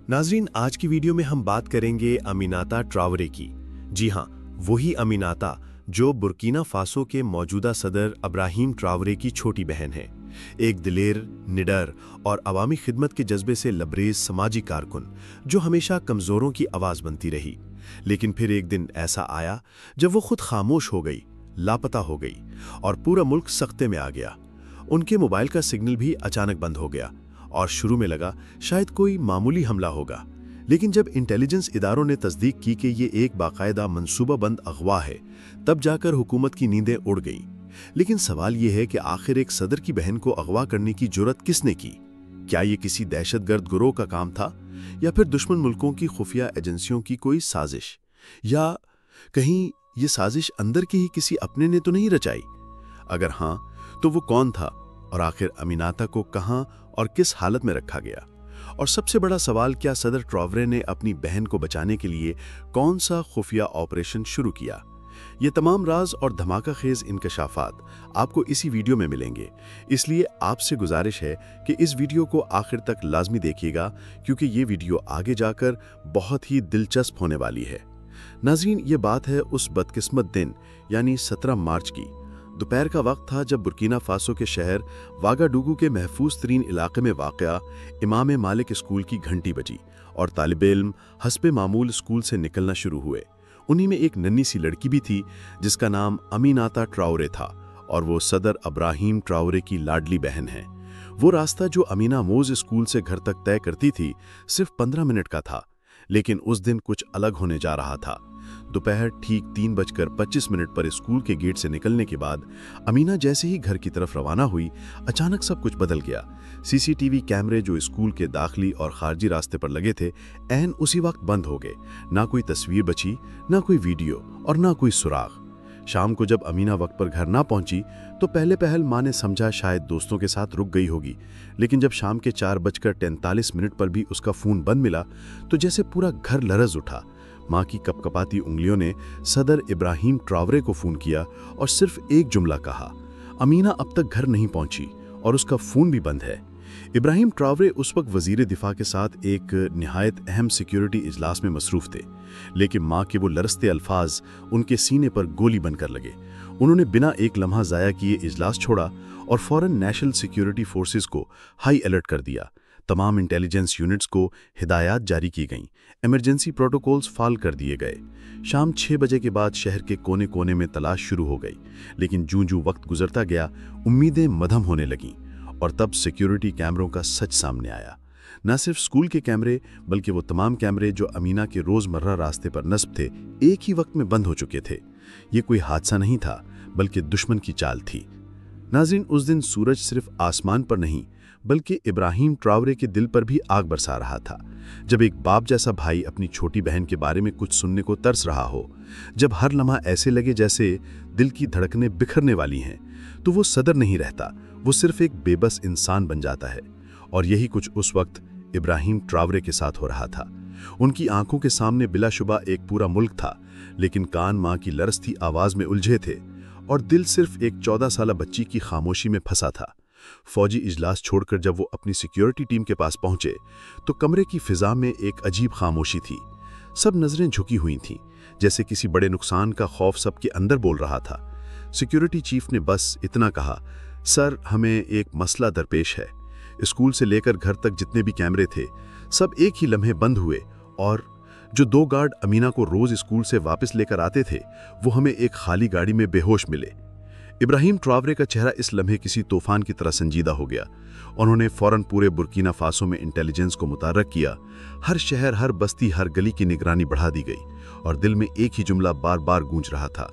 नाजरीन, आज की वीडियो में हम बात करेंगे अमीनाता ट्रावरे की। जी हाँ, वही अमीनाता जो बुर्किना फासो के मौजूदा सदर इब्राहिम ट्रावरे की छोटी बहन है। एक दिलेर, निडर और अवामी खिदमत के जज्बे से लबरेज समाजी कारकुन जो हमेशा कमजोरों की आवाज बनती रही। लेकिन फिर एक दिन ऐसा आया जब वो खुद खामोश हो गई, लापता हो गई और पूरा मुल्क सख्ते में आ गया। उनके मोबाइल का सिग्नल भी अचानक बंद हो गया और शुरू में लगा शायद कोई मामूली हमला होगा, लेकिन जब इंटेलिजेंस इदारों ने तस्दीक की कि ये एक बाकायदा मंसूबाबंद अगवा है, तब जाकर हुकूमत की नींदें उड़ गईं। लेकिन सवाल ये है कि आखिर एक सदर की बहन को अगवा करने की जुर्रत किसने की? क्या ये किसी दहशतगर्द गिरोह का काम था, या फिर दुश्मन मुल्कों की खुफिया एजेंसियों की कोई साजिश? या कहीं ये साजिश अंदर के ही किसी अपने ने तो नहीं रचाई? अगर हाँ, तो वो कौन था और आखिर अमीनाता को कहां और किस हालत में रखा गया? और सबसे बड़ा सवाल, क्या सदर ट्रावरे ने अपनी बहन को बचाने के लिए कौन सा खुफिया ऑपरेशन शुरू किया? ये तमाम राज और धमाका खेज इंकशाफात आपको इसी वीडियो में मिलेंगे। इसलिए आपसे गुजारिश है कि इस वीडियो को आखिर तक लाजमी देखिएगा, क्योंकि ये वीडियो आगे जाकर बहुत ही दिलचस्प होने वाली है। नाज़रीन, ये बात है उस बदकिस्मत दिन यानी 17 मार्च की। दोपहर का वक्त था जब बुर्किना फासो के शहर वागाडुगू के महफूज तरीन इलाके में वाक़या इमाम मालिक स्कूल की घंटी बजी और तालिब इल्म हस्बे मामूल स्कूल से निकलना शुरू हुए। उन्हीं में एक नन्ही सी लड़की भी थी जिसका नाम अमीनाता ट्रावरे था, और वो सदर इब्राहिम ट्रावरे की लाडली बहन है। वो रास्ता जो अमीना मोज स्कूल से घर तक तय करती थी सिर्फ 15 मिनट का था, लेकिन उस दिन कुछ अलग होने जा रहा था। दोपहर ठीक 3:25 पर स्कूल के गेट से निकलने के बाद अमीना जैसे ही घर की तरफ रवाना हुई, अचानक सब कुछ बदल गया। सीसीटीवी कैमरे जो स्कूल के दाखिली और खारजी रास्ते पर लगे थे, ऐन उसी वक्त बंद हो गए। ना कोई तस्वीर बची, ना कोई वीडियो और ना कोई सुराग। शाम को जब अमीना वक्त पर घर ना पहुंची तो पहले पहल माँ ने समझा शायद दोस्तों के साथ रुक गई होगी, लेकिन जब शाम के 4:43 पर भी उसका फोन बंद मिला तो जैसे पूरा घर लरज उठा। माँ की कपकपाती उंगलियों ने सदर इब्राहिम ट्रावरे को फोन किया और सिर्फ एक जुमला कहा, अमीना अब तक घर नहीं पहुंची और उसका फोन भी बंद है। इब्राहिम ट्रावरे उस वक्त वजीर दिफा के साथ एक निहायत अहम सिक्योरिटी इजलास में मसरूफ थे, लेकिन माँ के वो लरसते अल्फाज उनके सीने पर गोली बनकर लगे। उन्होंने बिना एक लम्हा ज़ाया किए इजलास छोड़ा और फौरन नेशनल सिक्योरिटी फोर्सेस को हाई अलर्ट कर दिया। तमाम इंटेलिजेंस यूनिट्स को हिदायत जारी की गईं, इमरजेंसी प्रोटोकॉल्स फाल कर दिए गए। शाम 6 बजे के बाद शहर के कोने कोने में तलाश शुरू हो गई, लेकिन जूं-जूं वक्त गुजरता गया उम्मीदें मधम होने लगीं। और तब सिक्योरिटी कैमरों का सच सामने आया। न सिर्फ स्कूल के कैमरे, बल्कि वो तमाम कैमरे जो अमीना के रोजमर्रा रास्ते पर नस्ब थे, एक ही वक्त में बंद हो चुके थे। ये कोई हादसा नहीं था, बल्कि दुश्मन की चाल थी। नाज़रीन, उस दिन सूरज सिर्फ आसमान पर नहीं, बल्कि इब्राहिम ट्रावरे के दिल पर भी आग बरसा रहा था। जब एक बाप जैसा भाई अपनी छोटी बहन के बारे में कुछ सुनने को तरस रहा हो, जब हर लम्हा ऐसे लगे जैसे दिल की धड़कनें बिखरने वाली हैं, तो वो सदर नहीं रहता, वो सिर्फ एक बेबस इंसान बन जाता है। और यही कुछ उस वक्त इब्राहिम ट्रावरे के साथ हो रहा था। उनकी आंखों के सामने बिलाशुबा एक पूरा मुल्क था, लेकिन कान माँ की लरसती आवाज में उलझे थे और दिल सिर्फ एक 14 साला बच्ची की खामोशी में फंसा था। फौजी इजलास छोड़कर जब वो अपनी सिक्योरिटी टीम के पास पहुंचे तो कमरे की फिजा में एक अजीब खामोशी थी। सब नजरें झुकी हुई थीं, जैसे किसी बड़े नुकसान का खौफ सबके अंदर बोल रहा था। सिक्योरिटी चीफ ने बस इतना कहा, सर, हमें एक मसला दरपेश है। स्कूल से लेकर घर तक जितने भी कैमरे थे, सब एक ही लम्हे बंद हुए, और जो 2 गार्ड अमीना को रोज स्कूल से वापस लेकर आते थे, वो हमें एक खाली गाड़ी में बेहोश मिले। इब्राहिम ट्रावरे का चेहरा इस लम्हे किसी तूफान की तरह संजीदा हो गया। उन्होंने फौरन पूरे बुर्किना फासो में इंटेलिजेंस को मुतहर्रिक किया। हर शहर, हर बस्ती, हर गली की निगरानी बढ़ा दी गई, और दिल में एक ही जुमला बार बार गूंज रहा था,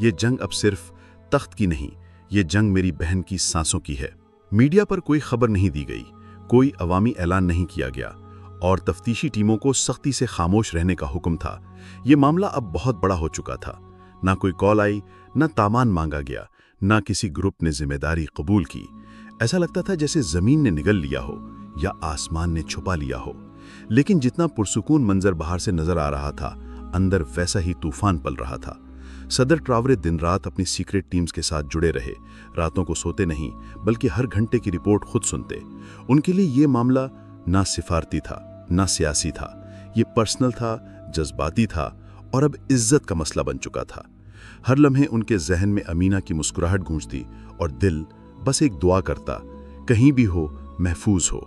ये जंग अब सिर्फ तख्त की नहीं, ये जंग मेरी बहन की सांसों की है। मीडिया पर कोई खबर नहीं दी गई, कोई अवामी ऐलान नहीं किया गया, और तफ्तीशी टीमों को सख्ती से खामोश रहने का हुक्म था। ये मामला अब बहुत बड़ा हो चुका था। ना कोई कॉल आई, ना तामान मांगा गया, ना किसी ग्रुप ने जिम्मेदारी कबूल की। ऐसा लगता था जैसे जमीन ने निगल लिया हो या आसमान ने छुपा लिया हो। लेकिन जितना पुरसुकून मंजर बाहर से नजर आ रहा था, अंदर वैसा ही तूफान पल रहा था। सदर ट्रावरे दिन रात अपनी सीक्रेट टीम्स के साथ जुड़े रहे, रातों को सोते नहीं, बल्कि हर घंटे की रिपोर्ट खुद सुनते। उनके लिए ये मामला ना सिफारती था, نہ سیاسی تھا، یہ پرسنل تھا، جذباتی تھا اور اب عزت کا مسئلہ بن چکا تھا۔ ہر لمحے ان کے ذہن میں امینہ کی مسکراہٹ گونجتی اور دل بس ایک دعا کرتا، کہیں بھی ہو، محفوظ ہو۔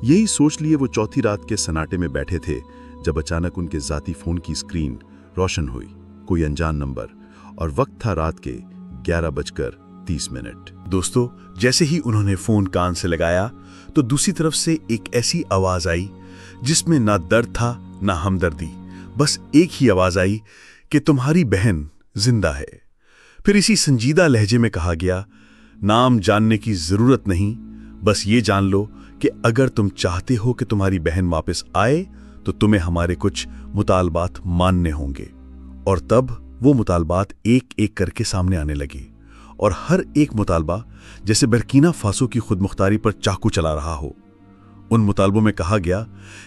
یہی سوچ لیے وہ چوتھی رات کے سناٹے میں بیٹھے تھے جب اچانک ان کے ذاتی فون کی اسکرین روشن ہوئی، کوئی انجان نمبر، اور وقت تھا رات کے 11:30۔ دوستو، جیسے ہی انہوں نے فون کان سے لگایا تو دوسری طرف سے ایک ایسی آواز آئی جس میں نہ درد تھا نہ ہمدردی، بس ایک ہی آواز آئی کہ تمہاری بہن زندہ ہے۔ پھر اسی سنجیدہ لہجے میں کہا گیا، نام جاننے کی ضرورت نہیں، بس یہ جان لو کہ اگر تم چاہتے ہو کہ تمہاری بہن واپس آئے تو تمہیں ہمارے کچھ مطالبات ماننے ہوں گے۔ اور تب وہ مطالبات ایک ایک کر کے سامنے آنے لگے، اور ہر ایک مطالبہ جیسے برکینا فاسو کی خود مختاری پر چاقو چلا رہا ہو۔ ان مطالبوں میں کہا گیا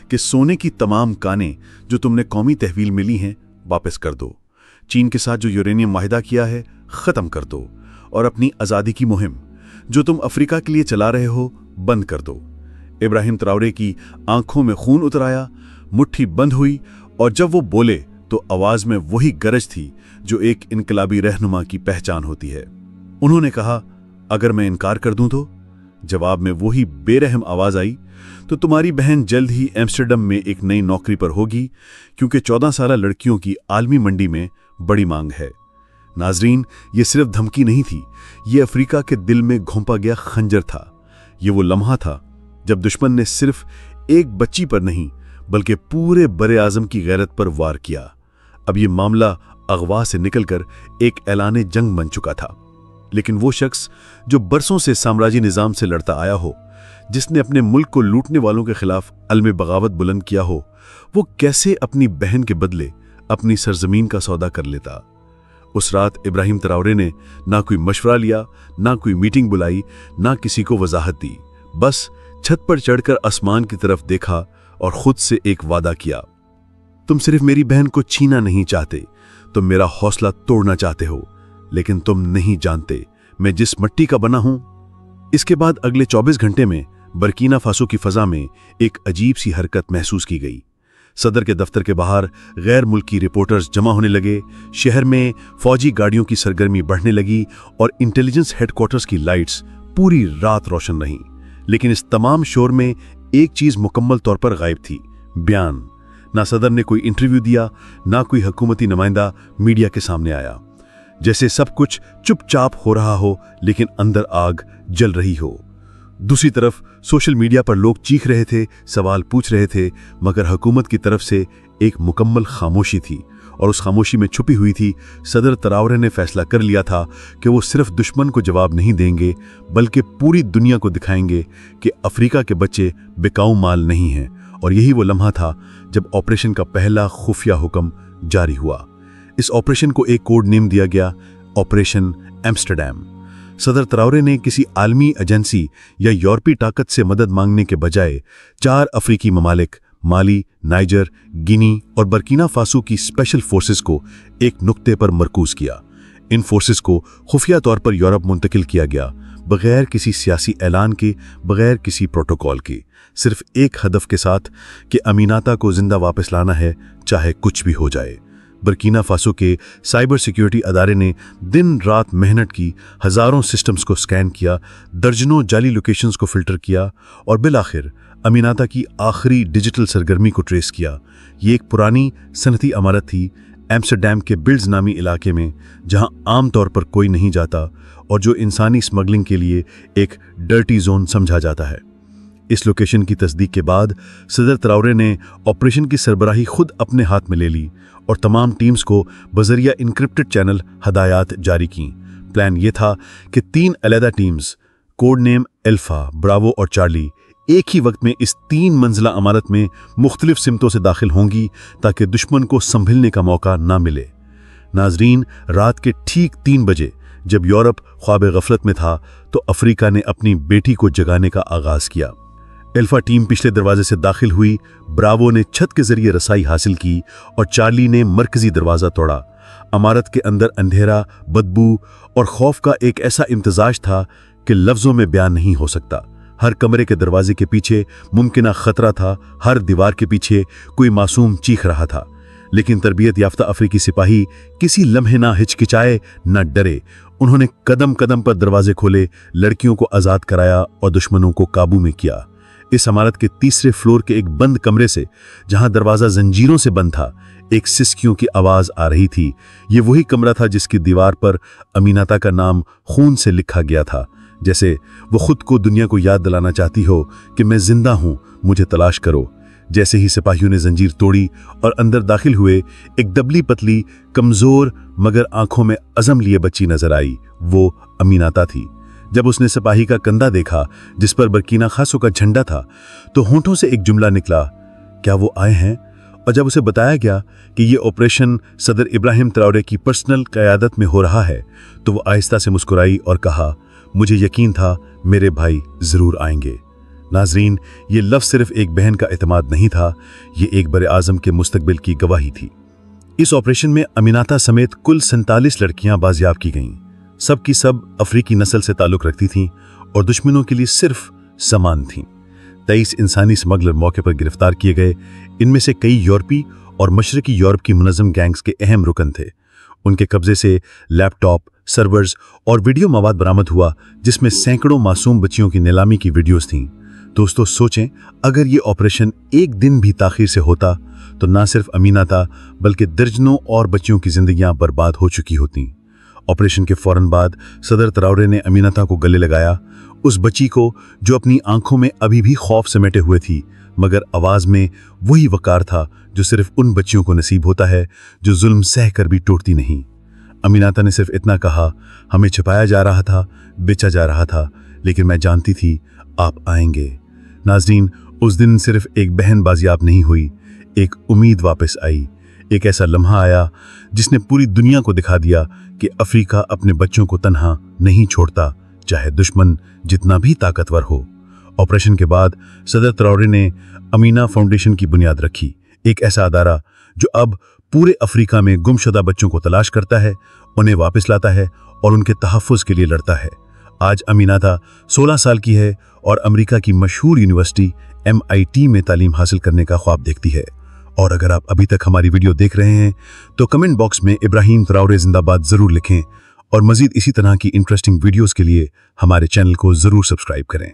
کہ سونے کی تمام کانیں جو تم نے قومی تحویل میں لی ہیں واپس کر دو، چین کے ساتھ جو یورینیم معاہدہ کیا ہے ختم کر دو، اور اپنی آزادی کی مہم جو تم افریقہ کے لیے چلا رہے ہو بند کر دو۔ ابراہیم تراورے کی آنکھوں میں خون اتر آیا، مٹھی بند ہوئی، اور جب وہ بولے تو آواز میں وہی گرج تھی جو ایک انقلابی رہنما کی پہچان ہوتی ہے۔ انہوں نے کہا، اگر میں انکار کر دوں تو؟ جواب میں وہی بے رحم آواز آئی، تو تمہاری بہن جلد ہی ایمسٹرڈم میں ایک نئی نوکری پر ہوگی، کیونکہ 14 سالہ لڑکیوں کی عالمی منڈی میں بڑی مانگ ہے۔ ناظرین، یہ صرف دھمکی نہیں تھی، یہ افریقہ کے دل میں گھونپا گیا خنجر تھا۔ یہ وہ لمحہ تھا جب دشمن نے صرف ایک بچی پر نہیں بلکہ پورے بر اعظم کی غیرت پر وار کیا۔ اب یہ معاملہ اغوا سے نکل کر ایک اعلان جنگ بن چکا تھا۔ لیکن وہ شخص جو برسوں سے سامراجی نظام سے لڑتا آیا ہو، جس نے اپنے ملک کو لوٹنے والوں کے خلاف علم بغاوت بلند کیا ہو، وہ کیسے اپنی بہن کے بدلے اپنی سرزمین کا سودا کر لیتا؟ اس رات ابراہیم تراورے نے نہ کوئی مشورہ لیا، نہ کوئی میٹنگ بلائی، نہ کسی کو وضاحت دی، بس چھت پر چڑھ کر آسمان کی طرف دیکھا اور خود سے ایک وعدہ کیا، تم صرف میری بہن کو چھینا نہیں چاہتے، تم میرا حوصلہ توڑنا چاہتے ہو، لیکن تم نہیں جانتے میں جس مٹی کا بنا ہوں۔ اس کے بعد اگلے 24 گھنٹے میں برکینا فاسو کی فضا میں ایک عجیب سی حرکت محسوس کی گئی۔ صدر کے دفتر کے باہر غیر ملکی رپورٹرز جمع ہونے لگے، شہر میں فوجی گاڑیوں کی سرگرمی بڑھنے لگی، اور انٹیلیجنس ہیڈ کوارٹرز کی لائٹس پوری رات روشن رہیں۔ لیکن اس تمام شور میں ایک چیز مکمل طور پر غائب تھی، بیان۔ نہ صدر نے کوئی انٹرویو دیا، نہ کوئی حکومتی نمائندہ میڈیا کے سامنے آیا، جیسے سب کچھ چپ چاپ ہو رہا ہو لیکن اندر آگ جل رہی ہو۔ دوسری طرف سوشل میڈیا پر لوگ چیخ رہے تھے، سوال پوچھ رہے تھے، مگر حکومت کی طرف سے ایک مکمل خاموشی تھی، اور اس خاموشی میں چھپی ہوئی تھی صدر تراورے نے فیصلہ کر لیا تھا کہ وہ صرف دشمن کو جواب نہیں دیں گے بلکہ پوری دنیا کو دکھائیں گے کہ افریقہ کے بچے بکاؤ مال نہیں ہیں۔ اور یہی وہ لمحہ تھا جب آپریشن کا پہلا خفیہ حکم جاری ہوا۔ اس آپریشن کو ایک کوڈ نیم دیا گیا، آپریشن ایمسٹرڈیم۔ صدر تراورے نے کسی عالمی ایجنسی یا یورپی طاقت سے مدد مانگنے کے بجائے 4 افریقی ممالک مالی، نائجر، گینی اور برکینا فاسو کی اسپیشل فورسز کو ایک نقطے پر مرکوز کیا۔ ان فورسز کو خفیہ طور پر یورپ منتقل کیا گیا، بغیر کسی سیاسی اعلان کے، بغیر کسی پروٹوکول کے، صرف ایک ہدف کے ساتھ کہ امیناتا کو زندہ واپس لانا ہے، چاہے کچھ بھی ہو جائے۔ برکینا فاسو کے سائبر سیکیورٹی ادارے نے دن رات محنت کی، ہزاروں سسٹمز کو سکین کیا، درجنوں جعلی لوکیشنز کو فلٹر کیا، اور بالآخر امیناتا کی آخری ڈیجیٹل سرگرمی کو ٹریس کیا۔ یہ ایک پرانی صنعتی عمارت تھی ایمسٹرڈیم کے بلڈز نامی علاقے میں، جہاں عام طور پر کوئی نہیں جاتا اور جو انسانی اسمگلنگ کے لیے ایک ڈرٹی زون سمجھا جاتا ہے۔ اس لوکیشن کی تصدیق کے بعد صدر تراورے نے آپریشن کی سربراہی خود اپنے ہاتھ میں لے لی اور تمام ٹیمز کو بذریعہ انکرپٹڈ چینل ہدایات جاری کیں۔ پلان یہ تھا کہ 3 علیحدہ ٹیمز، کوڈ نیم الفا، براوو اور چارلی، ایک ہی وقت میں اس 3 منزلہ عمارت میں مختلف سمتوں سے داخل ہوں گی تاکہ دشمن کو سنبھلنے کا موقع نہ ملے۔ ناظرین، رات کے ٹھیک 3 بجے جب یورپ خواب غفلت میں تھا تو افریقہ نے اپنی بیٹی کو جگانے کا آغاز کیا۔ الفا ٹیم پچھلے دروازے سے داخل ہوئی، براوو نے چھت کے ذریعے رسائی حاصل کی اور چارلی نے مرکزی دروازہ توڑا۔ عمارت کے اندر اندھیرا، بدبو اور خوف کا ایک ایسا امتزاج تھا کہ لفظوں میں بیان نہیں ہو سکتا۔ हर कमरे के दरवाजे के पीछे मुमकिना खतरा था, हर दीवार के पीछे कोई मासूम चीख रहा था। लेकिन तरबियत याफ्ता अफ्रीकी सिपाही किसी लम्हे ना हिचकिचाए, ना डरे। उन्होंने कदम कदम पर दरवाजे खोले, लड़कियों को आज़ाद कराया और दुश्मनों को काबू में किया। इस इमारत के तीसरे फ्लोर के एक बंद कमरे से, जहां दरवाजा जंजीरों से बंद था, एक सिसकियों की आवाज आ रही थी। ये वही कमरा था जिसकी दीवार पर अमीनाता का नाम खून से लिखा गया था, जैसे वो खुद को दुनिया को याद दिलाना चाहती हो कि मैं जिंदा हूं, मुझे तलाश करो। जैसे ही सिपाहियों ने जंजीर तोड़ी और अंदर दाखिल हुए, एक दबली पतली, कमजोर मगर आंखों में अज़म लिए बच्ची नजर आई। वो अमीनाता थी। जब उसने सिपाही का कंधा देखा जिस पर बुर्किना फासो का झंडा था, तो होंठों से एक जुमला निकला, क्या वो आए हैं? और जब उसे बताया गया कि ये ऑपरेशन सदर इब्राहिम ट्राओरे की पर्सनल क़यादत में हो रहा है, तो वो आहिस्ता से मुस्कुराई और कहा, मुझे यकीन था मेरे भाई जरूर आएंगे। नाजरीन, ये लफ्ज़ सिर्फ एक बहन का एतमाद नहीं था, ये एक बड़े आज़म के मुस्तकबिल की गवाही थी। इस ऑपरेशन में अमीनाता समेत कुल 47 लड़कियां बाजियाब की गईं। सब की सब अफ्रीकी नस्ल से ताल्लुक़ रखती थीं और दुश्मनों के लिए सिर्फ सामान थीं। 23 इंसानी स्मगलर मौके पर गिरफ्तार किए गए। इनमें से कई यूरोपी और मशरकी यूरोप की मुनज़्ज़म गैंग्स के अहम रुकन थे। उनके कब्जे से लैपटॉप, सर्वर्स और वीडियो मवाद बरामद हुआ, जिसमें सैकड़ों मासूम बच्चियों की नीलामी की वीडियोस थीं। दोस्तों सोचें, अगर ये ऑपरेशन एक दिन भी ताख़ीर से होता तो ना सिर्फ अमीनाता बल्कि दर्जनों और बच्चियों की जिंदगियां बर्बाद हो चुकी होती। ऑपरेशन के फौरन बाद सदर ट्राओरे ने अमीनाता को गले लगाया, उस बच्ची को जो अपनी आंखों में अभी भी खौफ समेटे हुए थी, मगर आवाज़ में वही वकार था जो सिर्फ उन बच्चियों को नसीब होता है जो जुल्म सह कर भी टूटती नहीं। अमीनाता ने सिर्फ इतना कहा, हमें छिपाया जा रहा था, बेचा जा रहा था, लेकिन मैं जानती थी आप आएंगे। नाज़रीन, उस दिन सिर्फ एक बहन बाजियाब नहीं हुई, एक उम्मीद वापस आई। एक ऐसा लम्हा आया जिसने पूरी दुनिया को दिखा दिया कि अफ्रीका अपने बच्चों को तन्हा नहीं छोड़ता, चाहे दुश्मन जितना भी ताकतवर हो। ऑपरेशन के बाद सदर ट्राओरे ने अमीना फाउंडेशन की बुनियाद रखी, एक ऐसा अदारा जो अब पूरे अफ्रीका में गुमशुदा बच्चों को तलाश करता है, उन्हें वापस लाता है और उनके तहफ़्फ़ुज़ के लिए लड़ता है। आज अमीनाता 16 साल की है और अमेरिका की मशहूर यूनिवर्सिटी MIT में तालीम हासिल करने का ख्वाब देखती है। और अगर आप अभी तक हमारी वीडियो देख रहे हैं तो कमेंट बॉक्स में इब्राहिम ट्राओरे जिंदाबाद जरूर लिखें और मजीद इसी तरह की इंटरेस्टिंग वीडियोस के लिए हमारे चैनल को जरूर सब्सक्राइब करें।